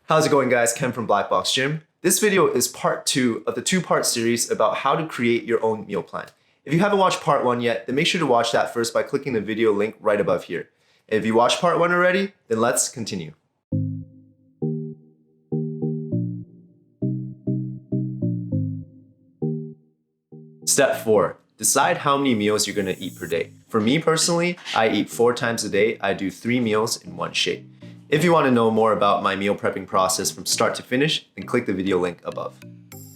How's it going, guys? Ken from Black Box Gym. This video is part 2 of the 2-part series about how to create your own meal plan. If you haven't watched part 1 yet, then make sure to watch that first by clicking the video link right above here. And if you watched part 1 already, then let's continue. Step 4. Decide how many meals you're going to eat per day. For me personally, I eat 4 times a day. I do 3 meals in one shake. If you want to know more about my meal prepping process from start to finish, then click the video link above.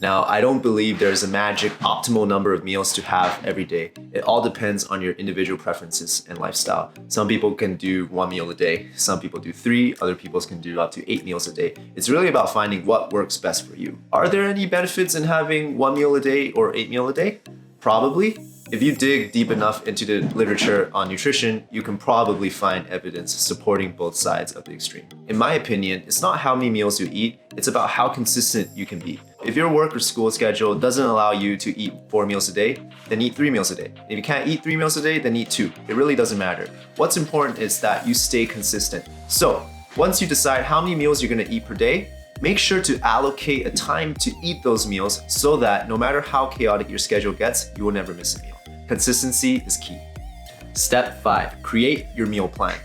Now, I don't believe there's a magic optimal number of meals to have every day. It all depends on your individual preferences and lifestyle. Some people can do 1 meal a day, some people do 3, other people can do up to 8 meals a day. It's really about finding what works best for you. Are there any benefits in having 1 meal a day or 8 meals a day? Probably. If you dig deep enough into the literature on nutrition, you can probably find evidence supporting both sides of the extreme. In my opinion, it's not how many meals you eat, it's about how consistent you can be. If your work or school schedule doesn't allow you to eat 4 meals a day, then eat 3 meals a day. If you can't eat 3 meals a day, then eat 2. It really doesn't matter. What's important is that you stay consistent. So, once you decide how many meals you're gonna eat per day, make sure to allocate a time to eat those meals so that no matter how chaotic your schedule gets, you will never miss a meal. Consistency is key. Step 5, create your meal plan.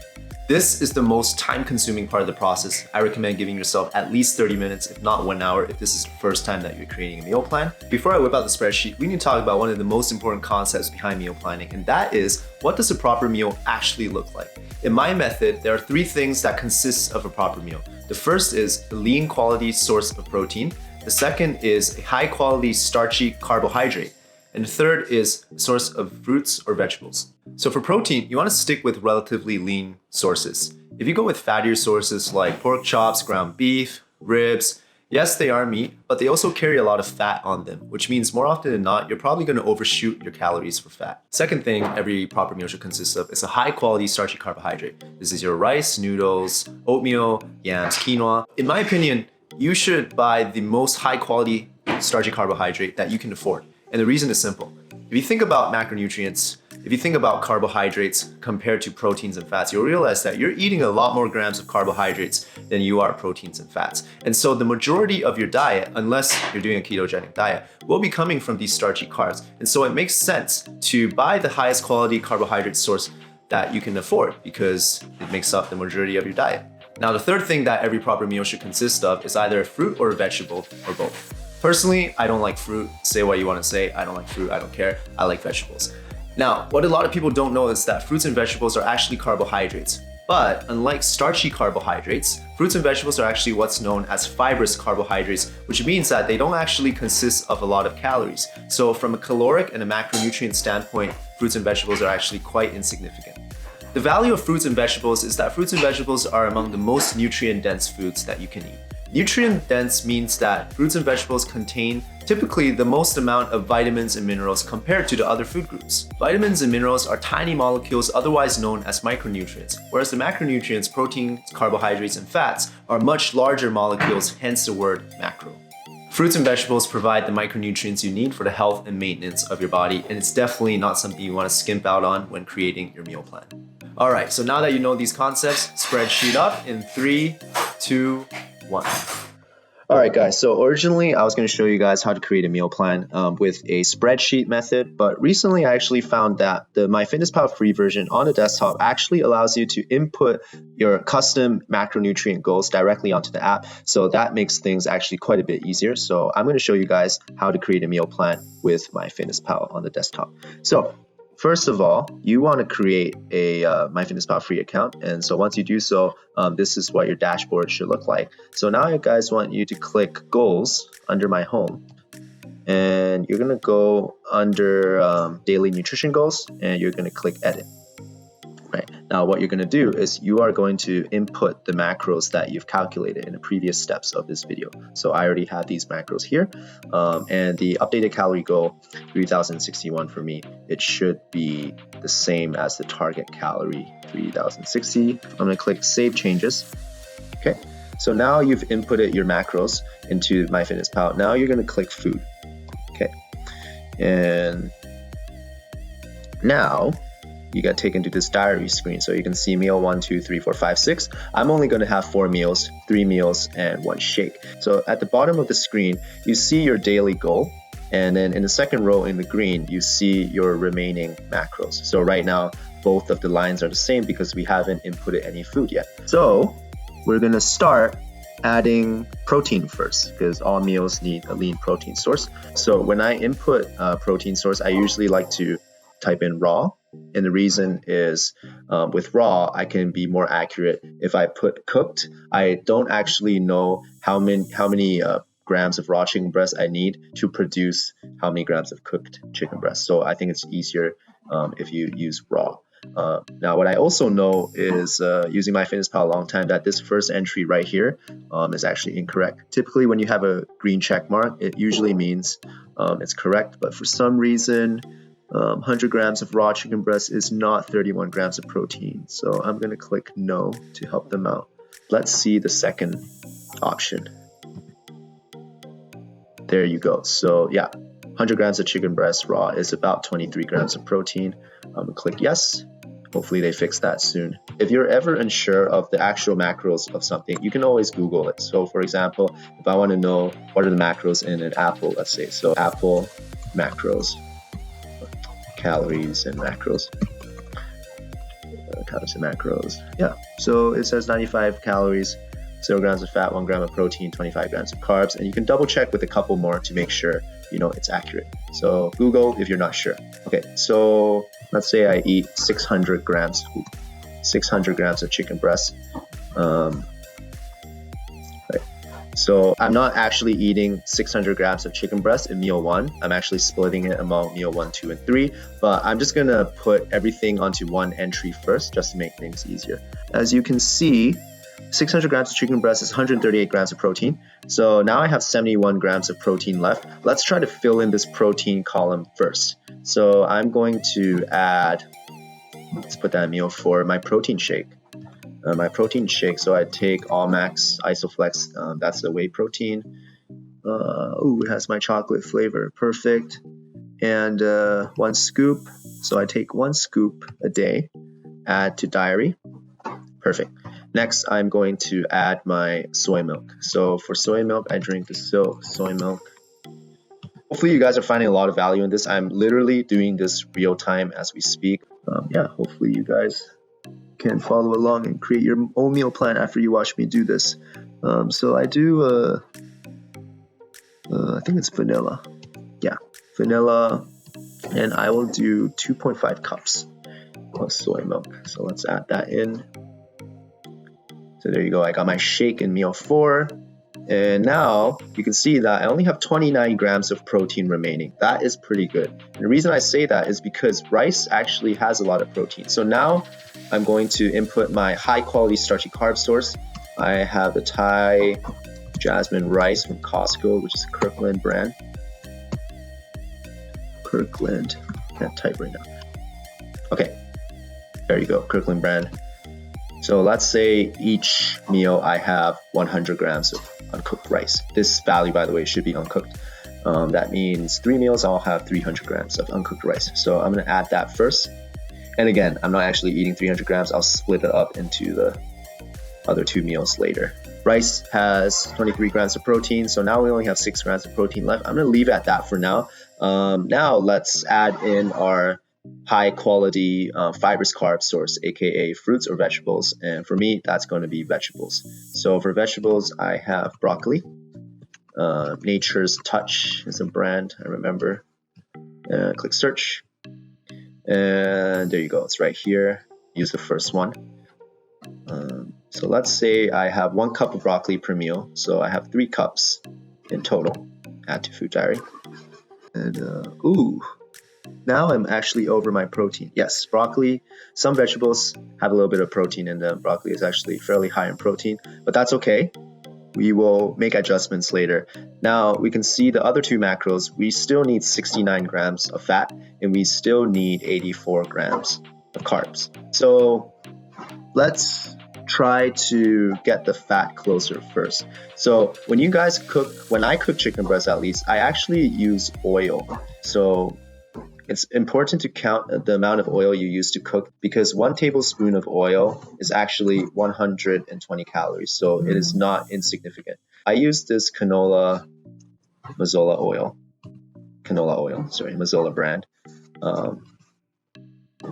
This is the most time-consuming part of the process. I recommend giving yourself at least 30 minutes, if not 1 hour, if this is the first time that you're creating a meal plan. Before I whip out the spreadsheet, we need to talk about one of the most important concepts behind meal planning, and that is, what does a proper meal actually look like? In my method, there are 3 things that consist of a proper meal. The first is a lean quality source of protein. The second is a high quality starchy carbohydrate. And the third is a source of fruits or vegetables. So for protein, you want to stick with relatively lean sources. If you go with fattier sources like pork chops, ground beef, ribs, yes, they are meat, but they also carry a lot of fat on them, which means more often than not, you're probably going to overshoot your calories for fat. Second thing every proper meal should consist of is a high quality starchy carbohydrate. This is your rice, noodles, oatmeal, yams, quinoa. In my opinion, you should buy the most high quality starchy carbohydrate that you can afford. And the reason is simple. If you think about macronutrients, if you think about carbohydrates compared to proteins and fats, you'll realize that you're eating a lot more grams of carbohydrates than you are proteins and fats. And so the majority of your diet, unless you're doing a ketogenic diet, will be coming from these starchy carbs. And so it makes sense to buy the highest quality carbohydrate source that you can afford because it makes up the majority of your diet. Now, the third thing that every proper meal should consist of is either a fruit or a vegetable or both. Personally, I don't like fruit. Say what you want to say. I don't like fruit. I don't care. I like vegetables. Now, what a lot of people don't know is that fruits and vegetables are actually carbohydrates. But unlike starchy carbohydrates, fruits and vegetables are actually what's known as fibrous carbohydrates, which means that they don't actually consist of a lot of calories. So from a caloric and a macronutrient standpoint, fruits and vegetables are actually quite insignificant. The value of fruits and vegetables is that fruits and vegetables are among the most nutrient-dense foods that you can eat. Nutrient dense means that fruits and vegetables contain typically the most amount of vitamins and minerals compared to the other food groups. Vitamins and minerals are tiny molecules otherwise known as micronutrients, whereas the macronutrients, proteins, carbohydrates, and fats are much larger molecules, hence the word macro. Fruits and vegetables provide the micronutrients you need for the health and maintenance of your body, and it's definitely not something you want to skimp out on when creating your meal plan. Alright, so now that you know these concepts, spreadsheet up in 3, 2, 1. Alright guys, so originally I was going to show you guys how to create a meal plan with a spreadsheet method, but recently I actually found that the MYFITNESSPAL free version on the desktop actually allows you to input your custom macronutrient goals directly onto the app, so that makes things actually quite a bit easier. So I'm going to show you guys how to create a meal plan with MYFITNESSPAL on the desktop. So first of all, you want to create a MYFITNESSPAL free account. And so once you do so, this is what your dashboard should look like. So now I guys want you to click goals under my home. And you're going to go under daily nutrition goals and you're going to click edit. Right. Now what you're going to do is you are going to input the macros that you've calculated in the previous steps of this video. So I already have these macros here, and the updated calorie goal 3061 for me, it should be the same as the target calorie 3060. I'm going to click save changes. Okay, so now you've inputted your macros into MyFitnessPal. Now you're going to click food. Okay, and now you get taken to this diary screen. So you can see meal 1, 2, 3, 4, 5, 6. I'm only going to have 4 meals, 3 meals, and 1 shake. So at the bottom of the screen, you see your daily goal. And then in the second row in the green, you see your remaining macros. So right now, both of the lines are the same because we haven't inputted any food yet. So we're going to start adding protein first because all meals need a lean protein source. So when I input a protein source, I usually like to type in raw. And the reason is with raw, I can be more accurate. If I put cooked, I don't actually know how many grams of raw chicken breast I need to produce how many grams of cooked chicken breast. So I think it's easier if you use raw. Now, what I also know is using MyFitnessPal a long time that this first entry right here is actually incorrect. Typically, when you have a green check mark, it usually means it's correct. But for some reason, 100 grams of raw chicken breast is not 31 grams of protein. So I'm going to click no to help them out. Let's see the second option. There you go. So yeah, 100 grams of chicken breast raw is about 23 grams of protein. I'm going to click yes. Hopefully they fix that soon. If you're ever unsure of the actual macros of something, you can always Google it. So for example, if I want to know what are the macros in an apple, let's say, so apple macros, calories and macros. Calories and macros. Yeah, so it says 95 calories, 0 grams of fat, 1 gram of protein, 25 grams of carbs, and you can double check with a couple more to make sure you know it's accurate. So Google if you're not sure. Okay, so let's say I eat 600 grams of chicken breast. Right. So I'm not actually eating 600 grams of chicken breast in meal 1. I'm actually splitting it among meal 1, 2, and 3. But I'm just gonna put everything onto one entry first just to make things easier. As you can see, 600 grams of chicken breast is 138 grams of protein. So now I have 71 grams of protein left. Let's try to fill in this protein column first. So I'm going to add, let's put that in meal 4, my protein shake. So I take All Max Isoflex, that's the whey protein. It has my chocolate flavor, perfect. And 1 scoop, so I take 1 scoop a day, add to diary, perfect. Next, I'm going to add my soy milk. So for soy milk, I drink the soy milk. Hopefully you guys are finding a lot of value in this. I'm literally doing this real time as we speak. Yeah, hopefully you guys can follow along and create your own meal plan after you watch me do this. So I do, I think it's vanilla. Yeah, vanilla. And I will do 2.5 cups of soy milk. So let's add that in. So there you go, I got my shake in meal 4. And now you can see that I only have 29 grams of protein remaining. That is pretty good. And the reason I say that is because rice actually has a lot of protein. So now I'm going to input my high quality starchy carb source. I have the Thai jasmine rice from Costco, which is a Kirkland brand. Kirkland, can't type right now. Okay, there you go, Kirkland brand. So let's say each meal I have 100 grams of uncooked rice. This value, by the way, should be uncooked. That means 3 meals I'll have 300 grams of uncooked rice. So I'm gonna add that first. And again, I'm not actually eating 300 grams. I'll split it up into the other 2 meals later. Rice has 23 grams of protein. So now we only have 6 grams of protein left. I'm gonna leave it at that for now. Now let's add in our high quality fibrous carb source, aka fruits or vegetables, and for me that's going to be vegetables. So for vegetables I have broccoli. Nature's Touch is a brand, I remember. Click search, and there you go, it's right here. Use the first one. So let's say I have 1 cup of broccoli per meal, so I have 3 cups in total. Add to food diary. And now I'm actually over my protein. Yes, broccoli, some vegetables have a little bit of protein in them. Broccoli is actually fairly high in protein, but that's okay. We will make adjustments later. Now we can see the other 2 macros. We still need 69 grams of fat and we still need 84 grams of carbs. So let's try to get the fat closer first. So when you guys cook, when I cook chicken breast at least, I actually use oil. So It's important to count the amount of oil you use to cook because 1 tablespoon of oil is actually 120 calories, so it is not insignificant. I use this Mazola brand.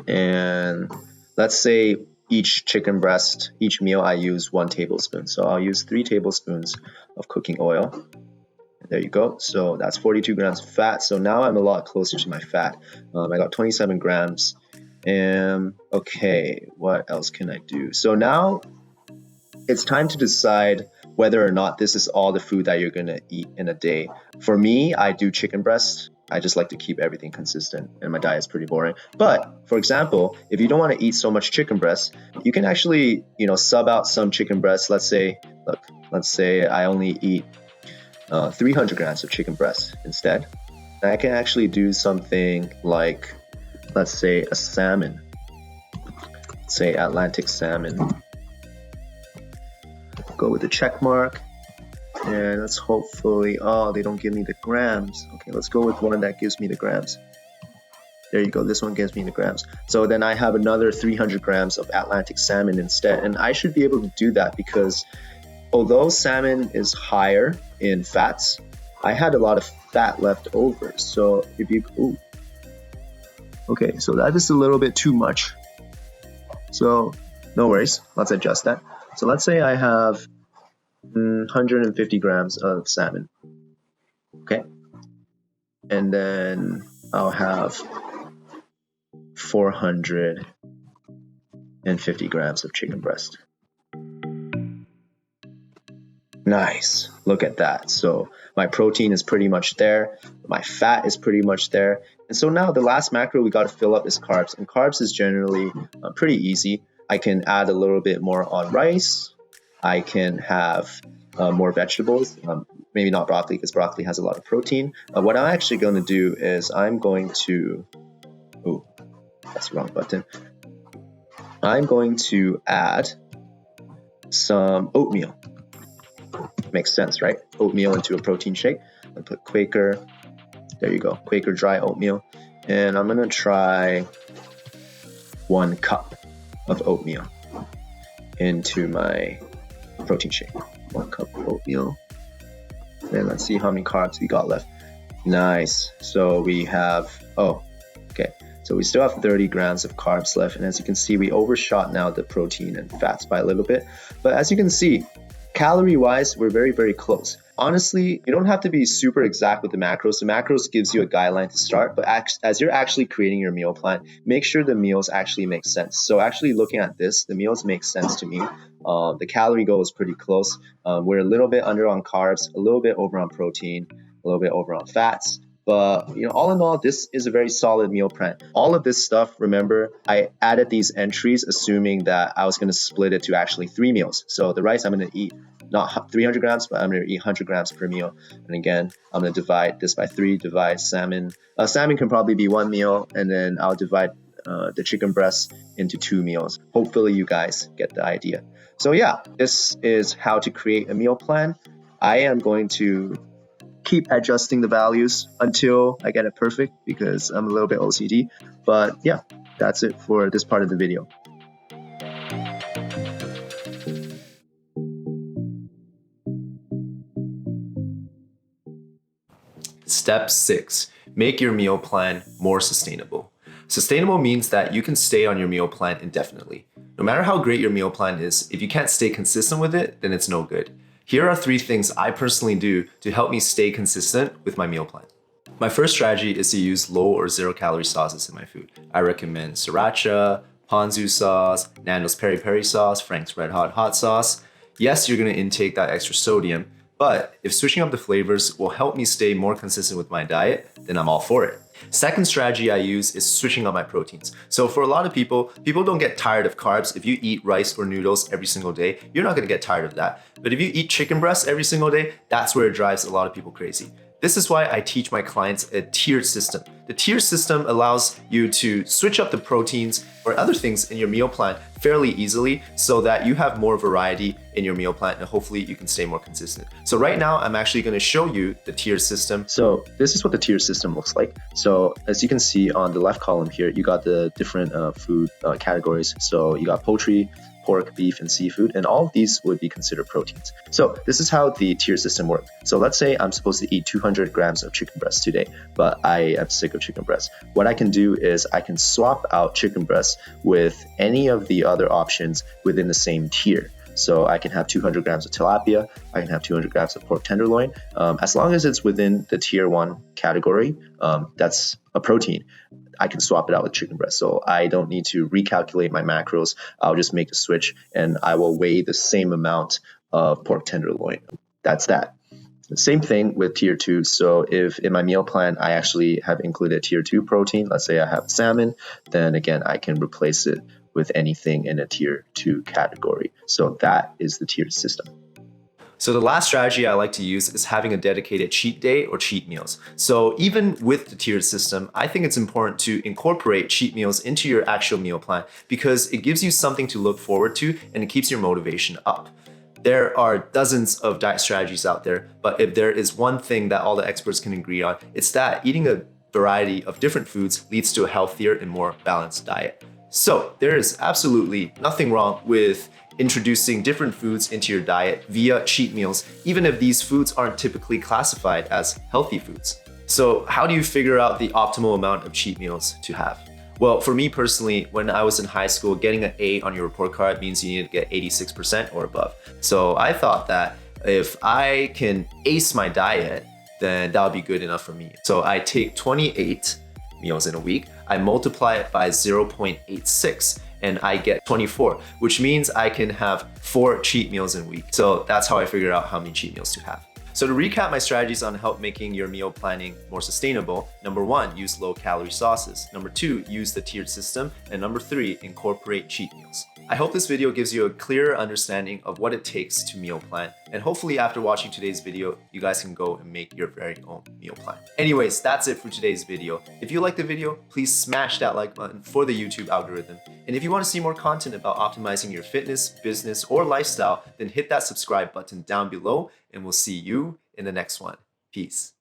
And let's say each chicken breast, each meal I use 1 tablespoon. So I'll use 3 tablespoons of cooking oil. There you go. So that's 42 grams of fat. So now I'm a lot closer to my fat. I got 27 grams. And okay, what else can I do? So now it's time to decide whether or not this is all the food that you're going to eat in a day. For me, I do chicken breast. I just like to keep everything consistent, and my diet is pretty boring. But for example, if you don't want to eat so much chicken breast, you can actually, sub out some chicken breast. Let's say I only eat 300 grams of chicken breast instead. And I can actually do something like, let's say a salmon, say Atlantic salmon. Go with the check mark. And let's hopefully, they don't give me the grams. Okay, let's go with one that gives me the grams. There you go, this one gives me the grams. So then I have another 300 grams of Atlantic salmon instead. And I should be able to do that because although salmon is higher in fats, I had a lot of fat left over. So if you, okay, so that is a little bit too much. So no worries, let's adjust that. So let's say I have 150 grams of salmon, okay? And then I'll have 450 grams of chicken breast. Nice, look at that. So my protein is pretty much there, my fat is pretty much there. And so now the last macro we got to fill up is carbs, and carbs is generally pretty easy. I can add a little bit more on rice. I can have more vegetables, maybe not broccoli because broccoli has a lot of protein. What I'm actually going to do is I'm going to, that's the wrong button. I'm going to add some oatmeal. Makes sense, right? Oatmeal into a protein shake. I put Quaker, there you go, Quaker dry oatmeal. And I'm going to try 1 cup of oatmeal into my protein shake. 1 cup of oatmeal. And let's see how many carbs we got left. Nice. So we have, so we still have 30 grams of carbs left. And as you can see, we overshot now the protein and fats by a little bit. But as you can see, calorie wise, we're very, very close. Honestly, you don't have to be super exact with the macros. The macros gives you a guideline to start, but as you're actually creating your meal plan, make sure the meals actually make sense. So actually looking at this, the meals make sense to me. The calorie goal is pretty close. We're a little bit under on carbs, a little bit over on protein, a little bit over on fats. But all in all, this is a very solid meal plan. All of this stuff, remember, I added these entries assuming that I was going to split it to actually 3 meals. So the rice I'm going to eat not 300 grams, but I'm going to eat 100 grams per meal. And again, I'm going to divide this by 3, divide salmon. Salmon can probably be 1 meal, and then I'll divide the chicken breast into 2 meals. Hopefully you guys get the idea. So yeah, this is how to create a meal plan. I am going to keep adjusting the values until I get it perfect because I'm a little bit OCD. But yeah, that's it for this part of the video. Step 6, make your meal plan more sustainable. Sustainable means that you can stay on your meal plan indefinitely. No matter how great your meal plan is, if you can't stay consistent with it, then it's no good. Here are 3 things I personally do to help me stay consistent with my meal plan. My first strategy is to use low or 0 calorie sauces in my food. I recommend sriracha, ponzu sauce, Nando's peri peri sauce, Frank's Red Hot hot sauce. Yes, you're going to intake that extra sodium, but if switching up the flavors will help me stay more consistent with my diet, then I'm all for it. Second strategy I use is switching up my proteins. So for a lot of people don't get tired of carbs. If you eat rice or noodles every single day, you're not gonna get tired of that. But if you eat chicken breast every single day, that's where it drives a lot of people crazy. This is why I teach my clients a tiered system. The tiered system allows you to switch up the proteins or other things in your meal plan fairly easily so that you have more variety in your meal plan and hopefully you can stay more consistent. So right now, I'm actually going to show you the tiered system. So this is what the tiered system looks like. So as you can see on the left column here, you got the different food categories. So you got poultry, pork, beef, and seafood, and all of these would be considered proteins. So this is how the tier system works. So let's say I'm supposed to eat 200 grams of chicken breast today, but I am sick of chicken breast. What I can do is I can swap out chicken breast with any of the other options within the same tier. So I can have 200 grams of tilapia, I can have 200 grams of pork tenderloin. As long as it's within the tier 1 category, that's a protein. I can swap it out with chicken breast. So I don't need to recalculate my macros. I'll just make a switch and I will weigh the same amount of pork tenderloin. That's that. The same thing with tier 2. So if in my meal plan, I actually have included tier 2 protein, let's say I have salmon, then again, I can replace it with anything in a tier 2 category. So that is the tiered system. So the last strategy I like to use is having a dedicated cheat day or cheat meals. So even with the tiered system, I think it's important to incorporate cheat meals into your actual meal plan because it gives you something to look forward to and it keeps your motivation up. There are dozens of diet strategies out there, but if there is one thing that all the experts can agree on, it's that eating a variety of different foods leads to a healthier and more balanced diet. So there is absolutely nothing wrong with introducing different foods into your diet via cheat meals, even if these foods aren't typically classified as healthy foods. So how do you figure out the optimal amount of cheat meals to have? Well, for me personally, when I was in high school, getting an A on your report card means you need to get 86% or above. So I thought that if I can ace my diet, then that would be good enough for me. So I take 28 meals in a week, I multiply it by 0.86, and I get 24, which means I can have 4 cheat meals in a week. So that's how I figure out how many cheat meals to have. So to recap my strategies on help making your meal planning more sustainable, number 1, use low calorie sauces. Number 2, use the tiered system. And number 3, incorporate cheat meals. I hope this video gives you a clearer understanding of what it takes to meal plan. And hopefully after watching today's video, you guys can go and make your very own meal plan. Anyways, that's it for today's video. If you liked the video, please smash that like button for the YouTube algorithm. And if you want to see more content about optimizing your fitness, business, or lifestyle, then hit that subscribe button down below and we'll see you in the next one. Peace.